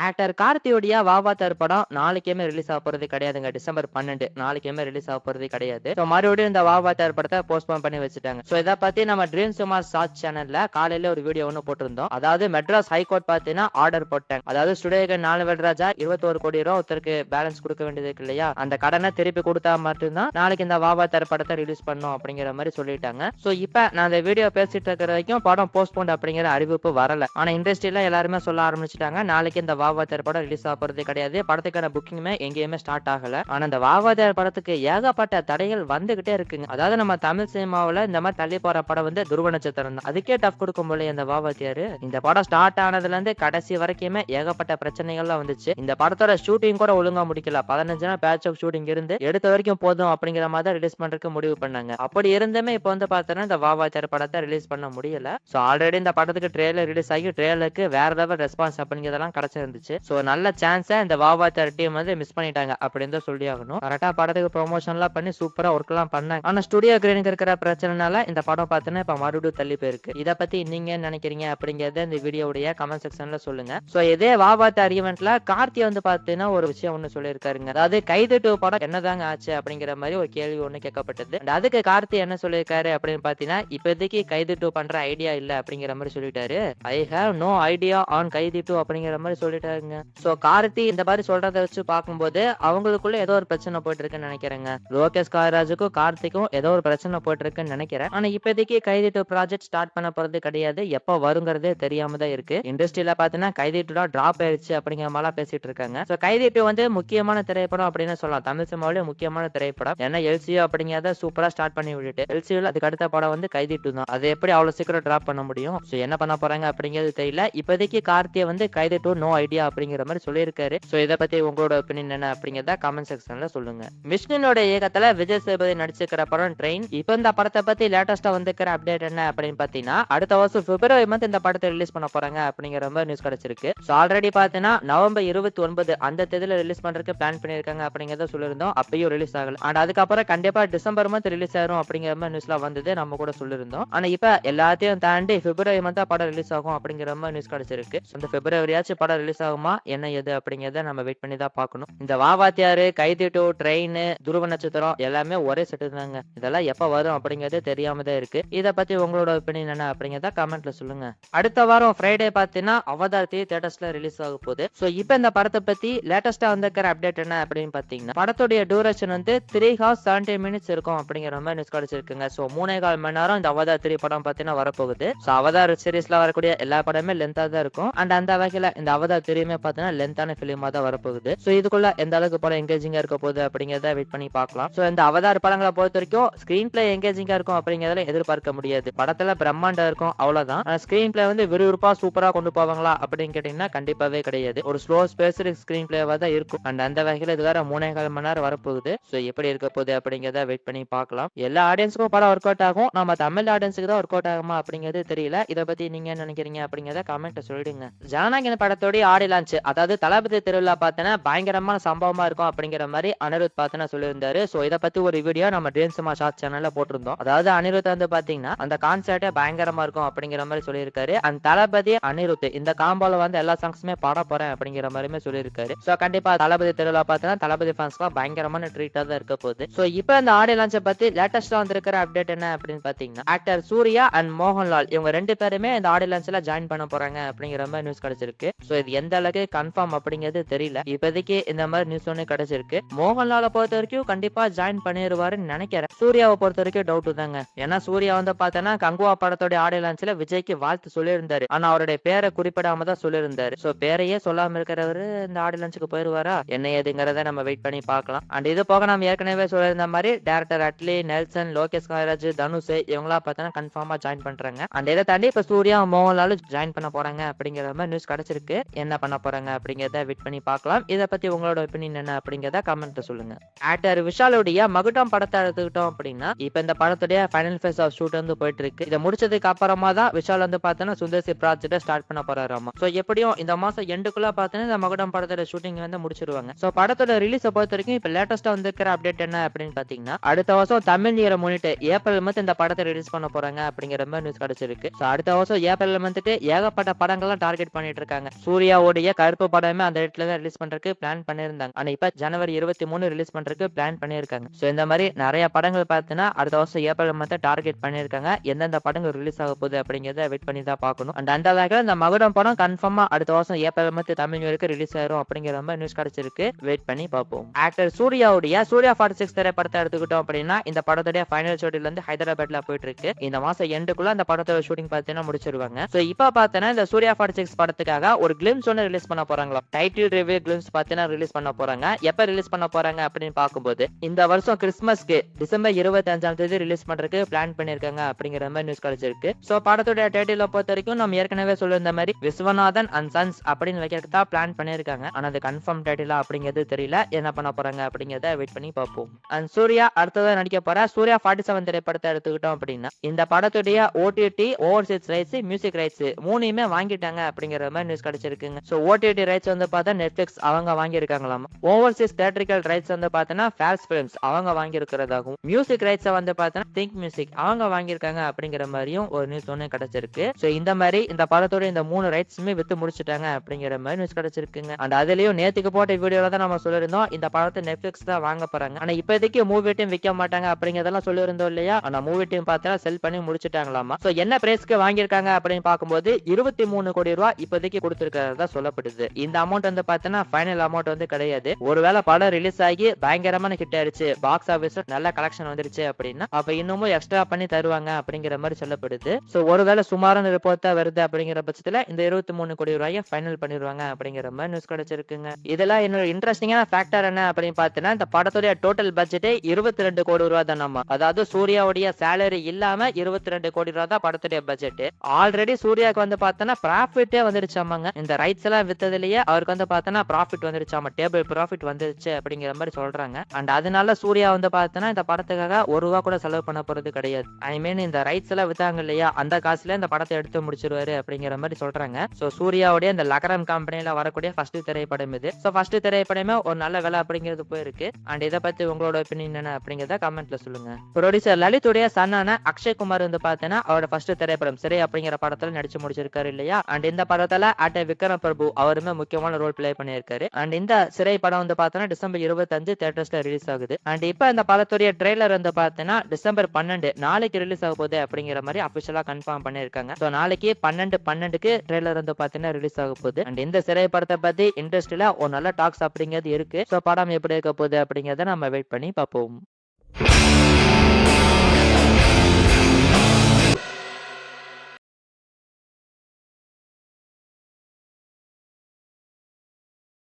Actor கார்த்தியோடைய வாவாத்தர் படம் நாளைக்குமே release ஆக போறது கிடையாதுங்க. டிசம்பர் 12 நாளைக்குமே ரிலீஸ் ஆக போறது கிடையாது. ஸோ மறுபடியும் இந்த வாவாத்தர் படத்தை போஸ்ட்போன் பண்ணி வச்சுட்டாங்க. ஸோ இதை பத்தி நம்ம ட்ரீம் சுமார் ஷார்ட் சேனல்ல காலையில ஒரு வீடியோ ஒன்று போட்டிருந்தோம். அதாவது மெட்ராஸ் ஹைகோர்ட் பார்த்தீங்கன்னா ஆர்டர் போட்டாங்க. அதாவது ஸ்டுடியோக்கு 4 வெட்ராஜா 21 கோடி ரூபா ஒருத்தருக்கு பேலன்ஸ் கொடுக்க வேண்டியது இருக்கு இல்லையா, அந்த கடனை திருப்பி கொடுத்தா மட்டும்தான் நாளைக்கு இந்த வாவாத்தர் படத்தை ரிலீஸ் பண்ணும் அப்படிங்கிற மாதிரி சொல்லிட்டாங்க. ஸோ இப்போ நான் இந்த வீடியோ பேசிட்டு இருக்கிற வரைக்கும் படம் போஸ்ட்போன் அப்படிங்கிற அறிவிப்பு வரல. ஆனா இண்டஸ்ட்ரியில எல்லாருமே சொல்ல ஆரம்பிச்சுட்டாங்க நாளைக்கு இந்த வாவாத்தர் படம் ரிலீஸ் ஆகிறது கிடையாது. படத்துக்கான புக்கிங்குமே எங்கேயுமே ஸ்டார்ட் ஆகல. ஆனா இந்த வாவாத்தர் படத்துக்கு ஏகப்பட்ட தடைகள் வந்துகிட்டே இருக்குங்க. அதாவது நம்ம தமிழ் சினிமாவில் இந்த மாதிரி தள்ளி போற படம் வந்து துருவ நட்சத்திரம் தான். அதுக்கே டஃப் கொடுக்கும் போல இந்த வாவாத்தியாரு. இந்த படம் ஸ்டார்ட் ஆனதுல இருந்து கடைசி வரைக்குமே ஏகப்பட்ட பிரச்சனைகள்லாம் வந்துச்சு. இந்த படத்தோட ஷூட்டிங் கூட ஒழுங்கா முடிக்கல. 15 நாள் பேட்ச் ஆஃப் ஷூட்டிங் இருந்து எடுத்த வரைக்கும் போதும் அப்படிங்கிற மாதிரி ரிலீஸ் பண்றதுக்கு முடிவு பண்ணாங்க. அப்படி இருந்துமே இப்போ வந்து பார்த்தோன்னா இந்த வாவாத்தியார் படத்தை ரிலீஸ் பண்ண முடியல. ஸோ ஆல்ரெடி இந்த படத்துக்கு ட்ரெய்லர் ரிலீஸ் ஆகி ட்ரெய்லருக்கு வேற லெவல் ரெஸ்பான்ஸ் அப்படிங்கிறதெல்லாம் கிடைச்சிருந்துச்சு. ஸோ நல்ல சான்ஸை இந்த வாவாத்தியார் டீம் வந்து மிஸ் பண்ணிட்டாங்க அப்படின்னு தான் சொல்லி ஆகணும். கரெக்டா படத்துக்கு ப்ரொமோஷன்லாம் பண்ணி சூப்பரா ஒர்க் எல்லாம் பண்ணாங்க. ஆனா ஸ்டுடியோ கிரீனுக்கு இருக்கிற பிரச்சனைனால இந்த படம் பார்த்தீங்கன்னா இப்ப மறுபடியும் தள்ளி போயிருக்கு. இதை பத்தி நீங்க என்ன நினைக்கிறீங்க அப்படிங்கறத இந்த வீடியோடைய கமெண்ட் செக்ஷன்ல சொல்லுங்க. ஸோ இதே வாவாத்தியார் ஈவெண்ட்ல கார்த்தி வந்து பாத்தீங்கன்னா ஒரு விஷயம் ஒண்ணு சொல்லியிருக்காருங்க. அதாவது கைது 2 படம் என்னதாங்க ஆச்சு அப்படிங்கிற மாதிரி ஒரு கேள்வி ஒண்ணு கேட்கப்பட்டது. அதுக்கு கார்த்தி என்ன சொல்லியிருக்காரு அப்படின்னு பாத்தீங்கன்னா இப்போதைக்கு கைது 2 பண்ற ஐடியா இல்ல அப்படிங்கிற மாதிரி சொல்லிட்டாரு. I have no idea on Kaithi 2 அப்படிங்கிற மாதிரி சொல்லிட்டாருங்க. சோ கார்த்தி இந்த மாதிரி சொல்றதை வச்சு பார்க்கும்போது அவங்களுக்குள்ள ஏதோ ஒரு பிரச்சனை போயிட்டு இருக்குன்னு நினைக்கிறேங்க. லோகேஷ் கனகராஜுக்கும் கார்த்திக்கும் ஏதோ ஒரு பிரச்சனை போயிட்டு இருக்குன்னு நினைக்கிறேன். ஆனா இப்போதைக்கு கைதி 2 ப்ராஜெக்ட் ஸ்டார்ட் பண்ண போறது கிடையாது. எப்போ வருங்கிறதே தெரியாம தான் இருக்கு. இண்டஸ்ட்ரியில பாத்தீங்கன்னா கைதி 2 டிராப் ஆயிடுச்சு அப்படிங்கிற மாதிரி பேசிட்டு இருக்காங்க. சோ கைதி 2 வந்து முக்கியமான திரைப்படம் அப்படின்னு சொல்லலாம். தமிழ் சினிமாவிலே முக்கியமான திரைப்படம். ஏன்னா எல்சியோ அப்படிங்கிறத சூப்பரா ஸ்டார்ட் பண்ணி விட்டுட்டு எல்சியோல அதுக்கு அடுத்த படம் வந்து கைதி 2 தான். அது எப்படி அவ்வளவு சீக்கிரம் டிராப் பண்ண முடியும்? சோ என்ன பண்ண போறாங்க அப்படிங்கிறது தெரியல. இப்போதைக்கு கார்த்தியை வந்து கைதி 2 நோ ஐடியா அப்படிங்கிற மாதிரி சொல்லியிருக்காரு. சோ இதை பத்தி உங்களோட ஒப்பீனியன் என்ன அப்படிங்கிறத கமெண்ட் செக்ஷன்ல சொல்லுங்க. விஷ்ணுனோட இயக்கத்துல விஜய் சேதுபதி நடிச்சிருக்கிற படம் ட்ரெயின். இப்போ இந்த படத்தை பத்தி லேட்டஸ்டா வந்துக்கிற அப்டேட் என்ன அப்படின்னு பாத்தீங்கன்னா அடுத்த வருஷம் பிப்ரவரி மந்த் இந்த படத்தை ரிலீஸ் பண்ண போறாங்க அப்படிங்கிற மாதிரி நியூஸ் கிடைச்சிருக்கு. சோ ஆல்ரெடி பாத்தீங்கன்னா நவம்பர் 29 அந்த தேதியில ரிலீஸ் பண்றதுக்கு பிளான் பண்ணிருக்காங்க அப்படிங்கறத சொல்லியிருந்தோம். அப்பயும் ரிலீஸ் ஆகல. அண்ட் அதுக்கப்புறம் கண்டிப்பா டிசம்பர் மந்த் ரிலீஸ் ஆகும் அப்படிங்கிற மாதிரி நியூஸ்ல வந்தது நம்ம கூட சொல்லியிருந்தோம். ஆனா இப்ப எல்லாத்தையும் தாண்டி பிப்ரவரி மந்த் படம் ரிலீஸ் ஆகும் அப்படிங்கிற மாதிரி நியூஸ் கிடைச்சிருக்கு. இந்த பிப்ரவரியாச்சும் படம் ரிலீஸ் ஆகுமா என்ன எது அப்படிங்கறத நம்ம வெயிட் பண்ணி தான் பார்க்கணும். இந்த வாவாத்தியாரு கைதி 2 ட்ரெயின் துருவ நட்சத்திரம் எல்லாமே ஒரே செட்டு தாங்க. இதெல்லாம் எப்ப வரும் அப்படிங்கிறது தெரியாம தான் இருக்கு. இதை பத்தி உங்களோட ஒப்பீனியன் என்ன அப்படிங்கறத கமெண்ட்ல சொல்லுங்க. அடுத்த வாரம் ஃப்ரைடே பாத்தீங்கன்னா அவதார் தியேட்டர்ஸ்ல ரிலீஸ் ஆக போகுது. சோ இப்போ இந்த படத்தை பத்தி லேட்டஸ்டா வந்திருக்கிற அப்டேட் என்ன அப்படின்னு பாத்தீங்கன்னா படத்துடைய டியூரேஷன் வந்து 3 hours 70 minutes இருக்கும் அப்படிங்கிற மாதிரி நியூஸ் கிடைச்சிருக்குங்க. சோ 3.25 மணி நேரம் இந்த அவதார் 3 படம் பாத்தீங்கன்னா வரப்போகுது. சோ அவதார் சீரிஸ்ல வரக்கூடிய எல்லா படமே லென்த்தா தான் இருக்கும். அண்ட் அந்த வகையில இந்த அவதார் 3மே பாத்தீங்கன்னா லென்த்தான பிலிமா தான் வரப்போகுது. சோ இதுக்குள்ள எந்த அளவுக்கு படம் எங்கேஜிங்கா இருக்க போகுது அப்படிங்கறத வெயிட் பண்ணி பார்க்கலாம். சோ இந்த அவதார் படங்களை பொறுத்த வரைக்கும் ஸ்கிரீன் பிளே எங்கேஜிங்கா இருக்கும் அப்படிங்கறத எதிர்பார்க்க முடியாது. படத்துல பிரம்மாண்டம் இருக்கும் அவ்வளவுதான். ஸ்கிரீன் பிளே வந்து விறுவிறுப்பா சூப்பரா கொண்டு போவாங்களா அப்படின்னு கேட்டீங்கன்னா கண்டிப்பாவே கிடையாது. ஒரு ஸ்லோ ஸ்பேஸ்டு ஸ்கிரீன் பிளேவா தான் இருக்கும். அண்ட் அந்த வகையில இது வேற 3.25 மணி நேரம் வரப்போகுது. சோ எப்படி இருக்க போகுது அப்படிங்கறத வெயிட் பண்ணி பார்க்கலாம். எல்லா ஆடியன்ஸுக்கும் படம் ஒர்க் அவுட் ஆகும். நம்ம தமிழ் ஆடியன்ஸுக்கு தான் ஒர்க் அவுட் ஆகுமா அப்படிங்கிறது தெரியல. இதை பத்தி நீங்க என்ன நினைக்கிறீங்க அப்படிங்கறத கமெண்ட்ல சொல்லிடுங்க. ஜனநாயகன் படத்தோட ஆடியோ லான்ச் அதாவது தளபதி திருவிழா பார்த்தனா பயங்கரமான சம்பவமா இருக்கும் அப்படிங்கிற மாதிரி அனிருத் பார்த்தனா சொல்லியிருந்தாரு. சோ இதை பத்தி ஒரு வீடியோ நம்ம ட்ரீம் சுமார் ஷார்ட் சேனல்ல போட்டிருந்தோம். அதாவது அனிருத் வந்து பாத்தீங்கன்னா அந்த கான்சர்ட்டே பயங்கரமா இருக்கும் அப்படிங்கிற மாதிரி சொல்லியிருக்காரு. அந்த தளபதி அனிருத் இந்த காம்போல வந்து எல்லா சாங்ஸுமே பாட போறேன் அப்படிங்கிற மாதிரியுமே சொல்லியிருக்காரு. சோ கண்டிப்பா தளபதி திருவிழா பார்த்தனா தளபதி ஃபேன்ஸ்க்கு பயங்கரமான ட்ரீட்டா தான் இருக்க போகுது. சோ இப்போ இந்த ஆடியோ லான்ச்சை பத்தி லேட்டஸ்டா வந்திருக்கிற அப்டேட் என்ன அப்படின்னு பாத்தீங்கன்னா ஆக்டர் சூர்யா அண்ட் மோகன்லால் இவங்க 2 பேருமே இந்த ஆடியோ லான்ச்ல ஜாயின் பண்ண போறாங்க அப்படிங்கிற மாதிரி நியூஸ் கிடைச்சிருக்கு. சோ இது எந்த அளவுக்கு கன்ஃபார்ம் அப்படிங்கிறது தெரியல. இப்போதைக்கு இந்த மாதிரி நியூஸ் ஒண்ணு கிடைச்சிருக்கு. மோகன்லாலை பொறுத்த வரைக்கும் கண்டிப்பா ஜாயின் பண்ணிடுவாருன்னு நினைக்கிறேன். சூர்யாவை பொறுத்த வரைக்கும் டவுட் தாங்க. ஏன்னா சூர்யா வந்து பார்த்தோன்னா கங்குவா படத்தோட ஆடியோ லான்ச்ல விஜய்க்கு வாழ்த்து சொல்லியிருந்தாரு. ஆனா அவருடைய பேரை குறிப்பிடாம தான் சொல்லியிருந்தாரு. சோ பேரையே சொல்லாம இருக்கிறவரு இந்த ஆடியோ லான்ச்சுக்கு போயிருவாரா என்ன ஏதுங்கிறத நம்ம வெயிட் பண்ணி பார்க்கலாம். அண்ட் இது போக நம்ம ஏற்கனவே சொல்லியிருந்த மாதிரி டைரக்டர் அட்லி, நெல்சன், லோகேஷ் கனகராஜ், தனுஷ் இவங்களா பார்த்தோன்னா கன்ஃபார்மா ஜாயின் பண்றாங்க. அண்ட் இதை தாண்டி இப்ப சூர்யா மோகன்லாலும் ஜாயின் பண்ண போறாங்க அப்படிங்கிற மாதிரி நியூஸ் கிடைச்சிருக்கு. என்ன பண்ண போறாங்க அப்படிங்கறத வெயிட் பண்ணி பார்க்கலாம். இதை பத்தி உங்களோட ஒப்பீனியன் என்ன அப்படிங்கறத கமெண்ட்ல சொல்லுங்க. ஆக்டர் விஷாலுடைய மகுடம் படத்தை எடுத்துக்கிட்டோம் அப்படின்னா இப்ப இந்த படத்துடைய ஃபைனல் ஃபேஸ் ஆஃப் ஷூட் வந்து போயிட்டு இருக்கு. இதை முடிச்சதுக்கு அப்புறமா தான் விஷால் வந்து பார்த்தோன்னா சுந்தர்சி ப்ராஜெக்ட் ஸ்டார்ட் பண்ண போறாராமா. சோ எப்படியும் இந்த மாசம் எண்டுக்குள்ள பார்த்தோன்னா இந்த மகுடம் படத்தோட ஷூட்டிங் வந்து முடிச்சிருவாங்க. சோ படத்தோட ரிலீஸை பொறுத்த வரைக்கும் இப்ப லேட்டஸ்டா வந்திருக்கிற அப்டேட் என்ன அப்படின்னு பாத்தீங்கன்னா அடுத்த வருஷம் தமிழ் நியூரை முன்னிட்டு ஏப்ரல் மந்த் இந்த படத்தை ரிலீஸ் பண்ண போறாங்க அப்படிங்கிற மாதிரி நியூஸ் கிடைச்சிருக்கு. சோ அடுத்த வருஷம் ஏப்ரல் மந்த்துக்கு ஏகப்பட்ட படங்கள்லாம் டார்கெட் பண்ணிட்டு இருக்காங்க. சூர்யா சூர்யாவுடைய கருப்பு படமே அந்த டேட்ல தான் ரிலீஸ் பண்றதுக்கு பிளான் பண்ணியிருந்தாங்க. ஆனா இப்ப ஜனவரி 23 ரிலீஸ் பண்றதுக்கு பிளான் பண்ணியிருக்காங்க. சோ இந்த மாதிரி நிறைய படங்கள் பார்த்தீங்கன்னா அடுத்த வருஷம் ஏப்ரல் மந்த் டார்கெட் பண்ணியிருக்காங்க. எந்தெந்த படங்கள் ரிலீஸ் ஆக போகுது அப்படிங்கறத வெயிட் பண்ணி தான் பார்க்கணும். அண்ட் அந்த வகையில இந்த மகுடம் படம் கன்ஃபார்மா அடுத்த வருஷம் April month Tamil new release ஆயிரும் அப்படிங்கிற மாதிரி நியூஸ் கிடைச்சிருக்கு. வெயிட் பண்ணி பார்ப்போம். ஆக்டர் சூர்யாவுடைய சூர்யா 46 திரைப்படத்தை எடுத்துக்கிட்டோம் அப்படின்னா இந்த படத்துடைய ஃபைனல் ஷூட்டிங்ல இருந்து ஹைதராபாத்ல போயிட்டு இருக்கு. இந்த மாசம் எண்டுக்குள்ள அந்த படத்தோட ஷூட்டிங் பார்த்தீங்கன்னா முடிச்சிருவாங்க. சோ இப்ப பார்த்தீங்கன்னா இந்த சூர்யா 46 படத்துக்காக ஒரு கிளிம்ஸ் ஒன்னு ரிலீஸ் பண்ண போறாங்களா. டைட்டில் ரிவ்யூ கிளிம்ஸ் பார்த்தீங்கன்னா ரிலீஸ் பண்ண போறாங்க. எப்ப ரிலீஸ் பண்ண போறாங்க அப்படின்னு பார்க்கும்போது இந்த வருஷம் கிறிஸ்மஸ்க்கு டிசம்பர் 25ஆம் தேதி ரிலீஸ் பண்றதுக்கு பிளான் பண்ணிருக்காங்க அப்படிங்கிற மாதிரி நியூஸ் கிடைச்சிருக்கு. சோ படத்தோட டைட்டில பொறுத்த வரைக்கும் நம்ம ஏற்கனவே சொல்லிருந்த மாதிரி விஸ்வநாதன் அண்ட் சன்ஸ் அப்படின்னு வைக்கிறதுக்கு தான் பிளான் பண்ணிருக்காங்க. ஆனா அது கன்ஃபார்ம் டைட்டிலா அப்படிங்கிறது தெரியல. என்ன பண்ண போறாங்க அப்படிங்கறத வெயிட் பண்ணி பார்ப்போம். அண்ட் சூர்யா அடுத்ததா நடிக்க போற சூர்யா 47 திரைப்படத்தை எடுத்துக்கிட்டோம் அப்படின்னா இந்த படத்துடைய OTT overseas rights music rights மூணுமே வாங்கிட்டாங்க அப்படிங்கிற மாதிரி நியூஸ் கிடைச்சிருக்குங்க. சோ ஓடிடி ரைட்ஸ் வந்து பார்த்தா நெட்ஃபிளிக்ஸ் அவங்க வாங்கியிருக்காங்களாம். ஓவர்சீஸ் தியேட்ரிக்கல் ரைட்ஸ் வந்து பார்த்தா ஃபால்ஸ் ஃபிலிம்ஸ் அவங்க வாங்கி இருக்கிறதாகவும் மியூசிக் ரைட்ஸ் வந்து பார்த்தா திங்க் மியூசிக் அவங்க வாங்கியிருக்காங்க அப்படிங்கிற மாதிரியும் ஒரு நியூஸ் ஒன்று கிடைச்சிருக்கு. சோ இந்த மாதிரி இந்த படத்தோட இந்த 3 ரைட்ஸுமே வித்து முடிச்சிட்டாங்க அப்படிங்கிற மாதிரி நியூஸ் கிடைச்சிருக்குங்க. அண்ட் அதுலயும் நேத்துக்கு போட்ட வீடியோல தான் நம்ம சொல்லியிருந்தோம் இந்த படத்தை நெட்ஃபிளிக்ஸ் தான் வாங்க போறாங்க. ஆனா இப்போதைக்கு மூவி டீம் விற்க மாட்டாங்க அப்படிங்கறதெல்லாம் சொல்லியிருந்தோம் இல்லையா. ஆனா மூவி டீம் பார்த்தா செல் பண்ணி முடிச்சிட்டாங்களாமா. சோ என்ன பிரைஸ்க்கு வாங்கியிருக்காங்க அப்படின்னு பார்க்கும்போது 23 கோடி ரூபாய் இப்போதைக்கு கொடுத்திருக்கிறதா சொல்லப்படுது. இந்த அமௌண்ட் வந்து பார்த்தீங்கன்னா ஃபைனல் அமௌண்ட் வந்து கிடையாது. ஒருவேளை படம் ரிலீஸ் ஆகி பயங்கரமான ஹிட் ஆயிடுச்சு, பாக்ஸ் ஆபீஸ்ல நல்ல கலெக்ஷன் வந்துருச்சு அப்படின்னா அப்ப இன்னமும் எக்ஸ்ட்ரா பண்ணி தருவாங்க அப்படிங்கிற மாதிரி சொல்லப்படுது. சோ ஒருவேளை சுமாரான ரிப்போர்ட் தான் வருது அப்படிங்கிற பட்சத்துல இந்த 23 கோடி ரூபாயை ஃபைனல் பண்ணிடுவாங்க அப்படிங்கிற மாதிரி நியூஸ் கிடைச்சிருக்குங்க. இதெல்லாம் என்னோட இன்ட்ரெஸ்டிங்கான ஃபேக்டர் என்ன அப்படின்னு பார்த்தீங்கன்னா இந்த படத்துடைய டோட்டல் பட்ஜெட்டே 22 கோடி ரூபாய் தான். நம்ம அதாவது சூர்யாவுடைய சேலரி இல்லாம 22 கோடி ரூபாய் தான் படத்துடைய பட்ஜெட். ஆல்ரெடி சூர்யாவுக்கு வந்து பார்த்தோன்னா ப்ராஃபிட்டே வந்துருச்சாமாங்க. இந்த ரைட்ஸ் எல்லாம் வித்ததுலயே அவருக்கு வந்து பார்த்தோன்னா ப்ராஃபிட் வந்துருச்சாமா, டேபிள் ப்ராஃபிட் வந்துருச்சு அப்படிங்கிற மாதிரி சொல்றாங்க. அண்ட் அதனால சூர்யா வந்து பார்த்தோன்னா இந்த படத்துக்காக ₹1 கூட செலவு பண்ண போறது கிடையாது. ஐ மீன் இந்த ரைட்ஸ் எல்லாம் வித்தாங்க இல்லையா அந்த காசுல இந்த படத்தை எடுத்து முடிச்சிருவாரு அப்படிங்கிற மாதிரி சொல்றாங்க. சோ சூர்யாவுடைய இந்த லகரம் கம்பெனில வரக்கூடிய ஃபர்ஸ்ட் திரைப்படம் இது. சோ ஃபர்ஸ்ட் திரைப்படமே ஒரு நல்ல வேலை அப்படிங்கிறது போயிருக்கு. அண்ட் இதை பத்தி உங்களோட ஒப்பீனியன் என்ன அப்படிங்கறத கமெண்ட்ல சொல்லுங்க. ப்ரொடியூசர் லலித்துடைய சன்னான அக்ஷய் குமார் வந்து பார்த்தீங்கன்னா அவரோட ஃபர்ஸ்ட் திரைப்படம் சிறை அப்படிங்கிற படத்துல நடிச்சு முடிச்சிருக்காரு இல்லையா. அண்ட் இந்த படத்துல ஆக்டர் விக்ரம் பிரபு அவருமே முக்கியமான ரோல் பிளே பண்ணியிருக்காரு. அண்ட் இந்த சிறை படம் வந்து பார்த்தீங்கன்னா டிசம்பர் 25 தியேட்டர்ஸ்ல ரிலீஸ் ஆகுது. அண்ட் இப்ப இந்த படத்துடைய ட்ரெய்லர் வந்து பார்த்தீங்கன்னா டிசம்பர் 12 நாளைக்கு ரிலீஸ் ஆக போகுது அப்படிங்கிற மாதிரி அபிஷியலா கன்ஃபார்ம் பண்ணிருக்காங்க. சோ நாளைக்கு 12/12க்கு ட்ரெய்லர் வந்து பார்த்தீங்கன்னா ரிலீஸ் ஆக போகுது. அண்ட் இந்த சிறை படத்தை பத்தி இண்டஸ்ட்ரியில ஒரு நல்ல டாக்ஸ் அப்படிங்கிறது இருக்கு. சோ படம் எப்படி இருக்க போகுது அப்படிங்கறத நம்ம வெயிட் பண்ணி பார்ப்போம்.